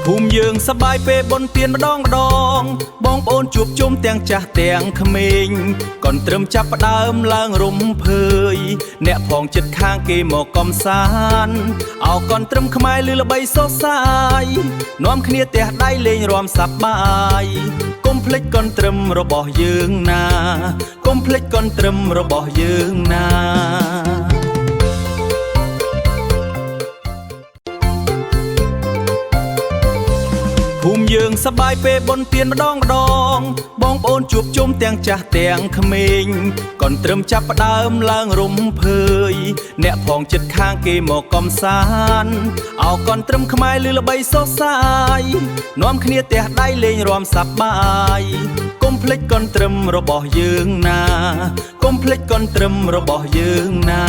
ភូមិយើងសប្បាយពេលបុណ្យទានម្ដងបងប្អូនជួបជុំទាំងចាស់ទាំងក្មេងកូនត្រឹមចាប់ផ្ដើមឡើងរំភើយអ្នកផងចិត្តខាងគេមកកំសាន្តអោកូនត្រឹមខ្មែរលឺល្បីសុសសាយនាំគ្នាទះដៃលេងរាំសប្បាយកុំភ្លេចកូនត្រឹមរបស់យើងណាកុំភ្លេចកូនត្រឹមរបស់យើងណាភូមិយើងសប្បាយពេលបុណ្យទានម្ដងបងប្អូនជួបជុំទាំងចាស់ទាំងក្មេងកូនត្រឹមចាប់ផ្ដើមឡើងរំភើយអ្នកផងចិត្តខាងគេមកកំសាន្តអោកូនត្រឹមខ្មែរលឺល្បីសុសសាយនាំគ្នាទះដៃលេងរាំសប្បាយកុំភ្លេចកូនត្រឹមរបស់យើងណាកុំភ្លេចកូនត្រឹមរបស់យើងណា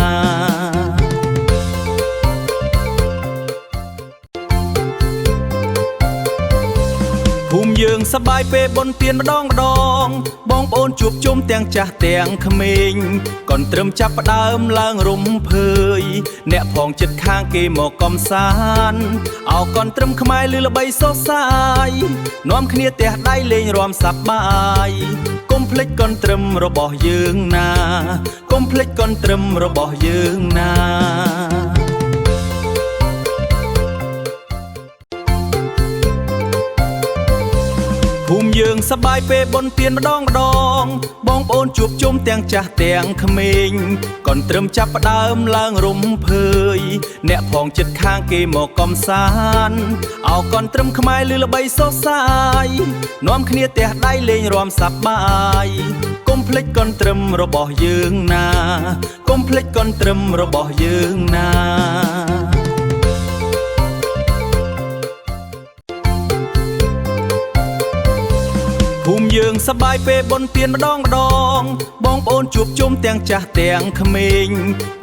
ភូមិយើងសប្បាយពេលបុណ្យទានម្ដងបងប្អូនជួបជុំទាំងចាស់ទាំងក្មេងកូនត្រឹមចាប់ផ្ដើមឡើងរំភើយអ្នកផងចិត្តខាងគេមកកំសាន្តអោកូនត្រឹមខ្មែរលឺល្បីសុសសាយនាំគ្នាទះដៃលេងរាំសប្បាយកុំភ្លេចកូនត្រឹមរបស់យើងណាកុំភ្លេចកូនត្រឹមរបស់យើងណាភូមិយើងសប្បាយពេលបុណ្យទានម្ដងបងប្អូនជួបជុំទាំងចាស់ទាំងក្មេងកូនត្រឹមចាប់ផ្ដើមឡើងរំភើយអ្នកផងចិត្តខាងគេមកកំសាន្តអោកូនត្រឹមខ្មែរលឺល្បីសុសសាយនាំគ្នាទះដៃលេងរាំសប្បាយកុំភ្លេចកូនត្រឹមរបស់យើងណាកុំភ្លេចកូនត្រឹមរបស់យើងណាភូមិយើងសប្បាយពេលបុណ្យទានម្ដងបងប្អូនជួបជុំទាំងចាស់ទាំងក្មេង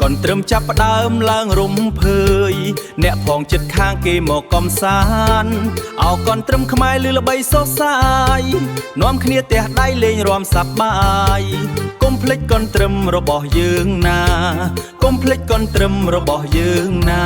កូនត្រឹមចាប់ផ្ដើមឡើងរំភើយអ្នកផងចិត្តខាងគេមកកំសាន្តអោកូនត្រឹមខ្មែរលឺល្បីសុសសាយនាំគ្នាទះដៃលេងរាំសប្បាយកុំភ្លេចកូនត្រឹមរបស់យើងណាកុំភ្លេចកូនត្រឹមរបស់យើងណា